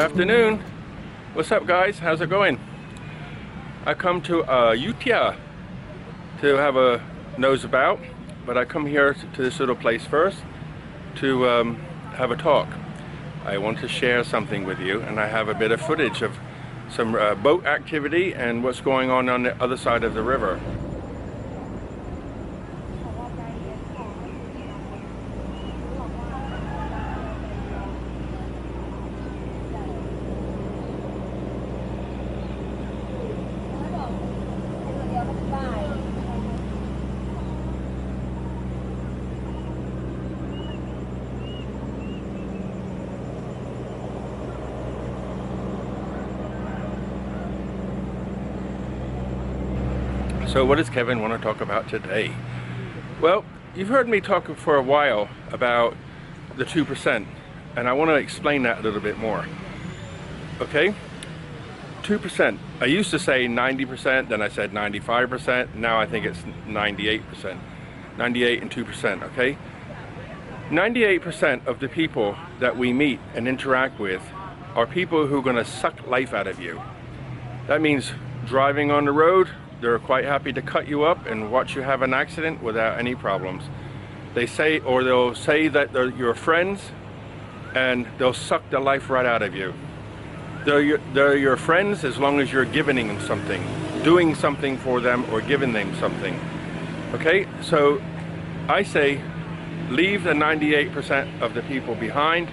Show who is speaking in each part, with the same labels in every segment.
Speaker 1: afternoon. What's up, guys? How's it going? I come to Ayutthaya to have a nosebout, but I come here to this little place first to have a talk. I want to share something with you, and I have a bit of footage of some boat activity and what's going on the other side of the river. So what does Kevin want to talk about today? Well, you've heard me talk for a while about the 2%, and I want to explain that a little bit more. Okay? 2%. I used to say 90%, then I said 95%, now I think it's 98%. 98 and 2%, okay? 98% of the people that we meet and interact with are people who are going to suck life out of you. That means driving on the road, they're quite happy to cut you up and watch you have an accident without any problems. They say, or they'll say that they're your friends, and they'll suck the life right out of you. They're your friends as long as you're giving them something, doing something for them or giving them something. Okay, so I say leave the 98% of the people behind,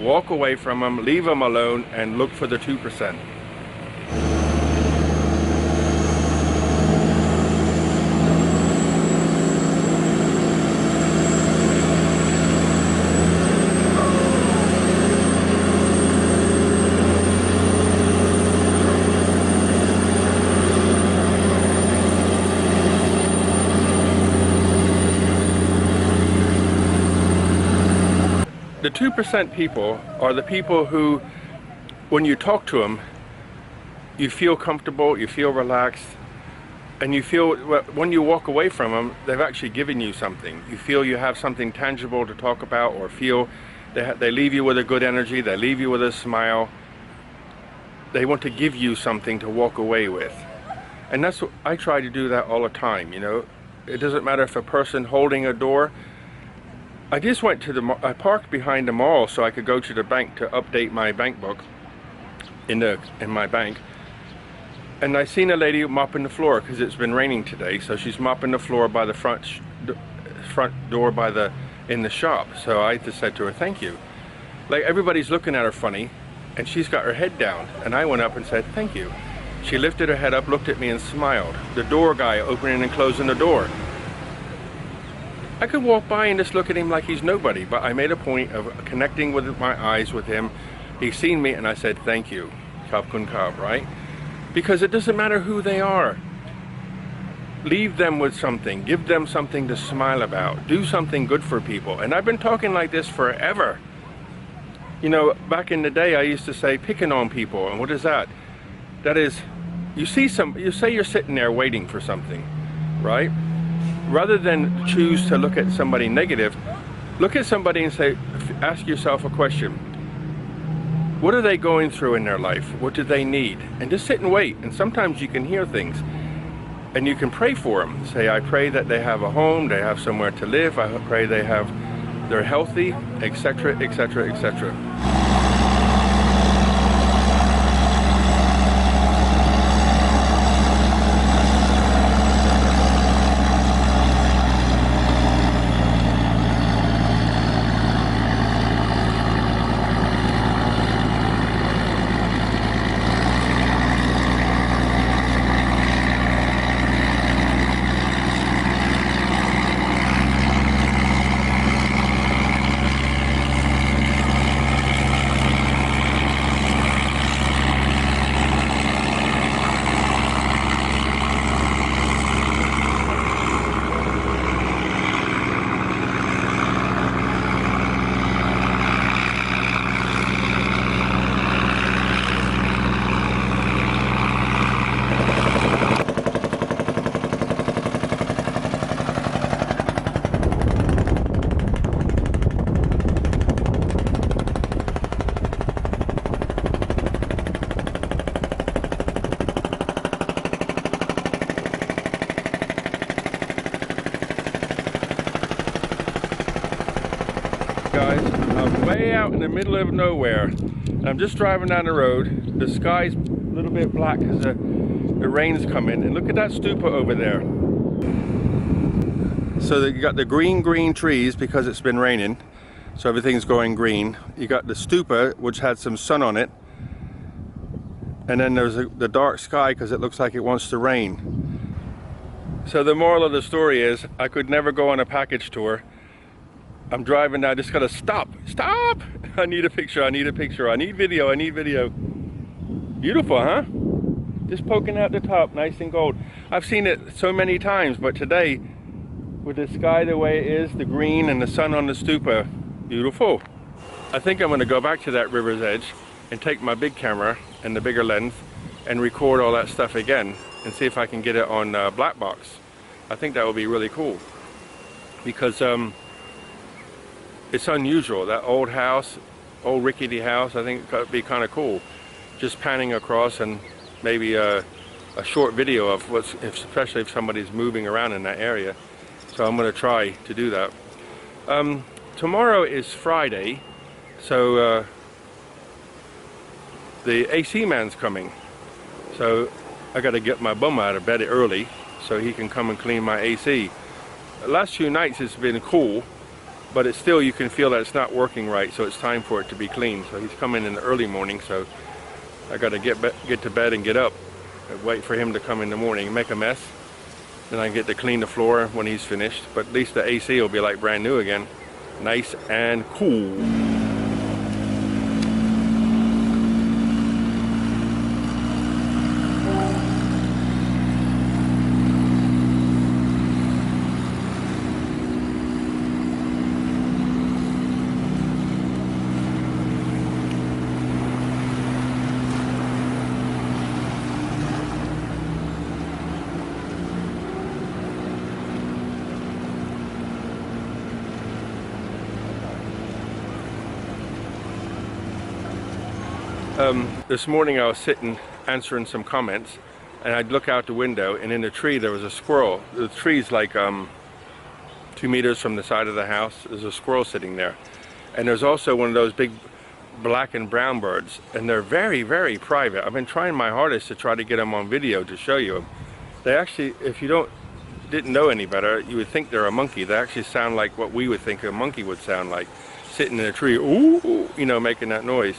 Speaker 1: walk away from them, leave them alone, and look for the 2%. The 2% people are the people who, when you talk to them, you feel comfortable, you feel relaxed, and you feel, when you walk away from them, they've actually given you something. You feel you have something tangible to talk about, or feel they leave you with a good energy, they leave you with a smile. They want to give you something to walk away with. And that's what I try to do, that all the time, you know. It doesn't matter if a person holding a door. I just went to I parked behind the mall so I could go to the bank to update my bank book in my bank. And I seen a lady mopping the floor because it's been raining today, so she's mopping the floor by the front door in the shop. So I just said to her, thank you. Like, everybody's looking at her funny, and she's got her head down, and I went up and said thank you. She lifted her head up, looked at me, and smiled. The door guy opening and closing the door, I could walk by and just look at him like he's nobody, but I made a point of connecting with my eyes with him. He's seen me, and I said thank you, Kab Kun Kab, right? Because it doesn't matter who they are. Leave them with something, give them something to smile about, do something good for people. And I've been talking like this forever. You know, back in the day I used to say picking on people, and what is that? That is, you say you're sitting there waiting for something, right? Rather than choose to look at somebody negative, look at somebody and say, ask yourself a question. What are they going through in their life? What do they need? And just sit and wait. And sometimes you can hear things, and you can pray for them. Say, I pray that they have a home, they have somewhere to live. I pray they're healthy, etc., etc., etc. guys. I'm way out in the middle of nowhere. I'm just driving down the road. The sky's a little bit black because the rain's coming. And look at that stupa over there. So you got the green trees because it's been raining. So everything's going green. You got the stupa, which had some sun on it. And then there's the dark sky because it looks like it wants to rain. So the moral of the story is I could never go on a package tour. I'm driving now, I just gotta stop. I need a picture, I need video. Beautiful, huh? Just poking out the top, nice and gold. I've seen it so many times, but today, with the sky the way it is, the green and the sun on the stupa, beautiful. I think I'm gonna go back to that river's edge and take my big camera and the bigger lens and record all that stuff again and see if I can get it on black box. I think that would be really cool because it's unusual. That old house, old rickety house, I think it would be kind of cool. Just panning across and maybe a short video of what's, especially if somebody's moving around in that area. So I'm going to try to do that. Tomorrow is Friday, so the AC man's coming. So I got to get my bum out of bed early so he can come and clean my AC. The last few nights it's been cool, but it's still, you can feel that it's not working right, so it's time for it to be cleaned. So he's coming in the early morning, so I got to get to bed and get up and wait for him to come in the morning and make a mess. Then I get to clean the floor when he's finished, but at least the AC will be like brand new again. Nice and cool. This morning I was sitting answering some comments and I'd look out the window and in the tree there was a squirrel. The tree's like 2 meters from the side of the house. There's a squirrel sitting there. And there's also one of those big black and brown birds, and they're very, very private. I've been trying my hardest to try to get them on video to show you them. They actually, if you didn't know any better, you would think they're a monkey. They actually sound like what we would think a monkey would sound like, sitting in a tree, ooh, you know, making that noise.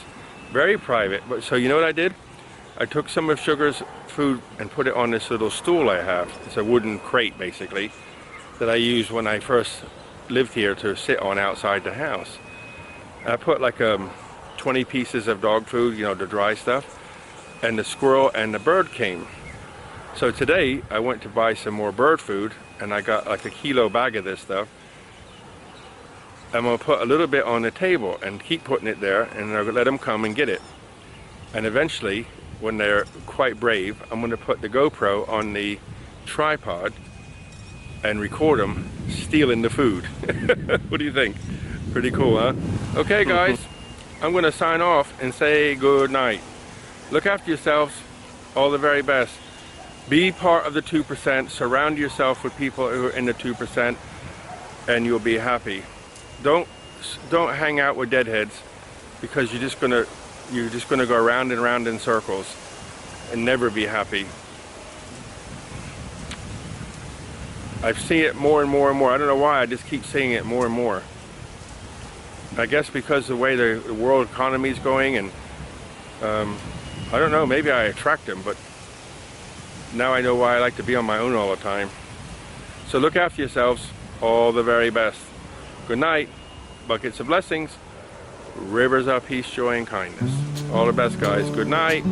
Speaker 1: Very private. But so you know what I did? I took some of Sugar's food and put it on this little stool I have. It's a wooden crate basically that I used when I first lived here to sit on outside the house. And I put like 20 pieces of dog food, you know, the dry stuff, and the squirrel and the bird came. So today I went to buy some more bird food and I got like a kilo bag of this stuff. I'm going to put a little bit on the table and keep putting it there, and I'll let them come and get it. And eventually, when they're quite brave, I'm going to put the GoPro on the tripod and record them stealing the food. What do you think? Pretty cool, huh? Okay guys, I'm going to sign off and say good night. Look after yourselves, all the very best. Be part of the 2%, surround yourself with people who are in the 2%, and you'll be happy. Don't hang out with deadheads, because you're just gonna go around and around in circles and never be happy. I've seen it more and more and more. I don't know why, I just keep seeing it more and more. I guess because the way the world economy is going, and I don't know, maybe I attract them, but now I know why I like to be on my own all the time. So look after yourselves, all the very best. Good night, buckets of blessings, rivers of peace, joy, and kindness. All the best, guys. Good night.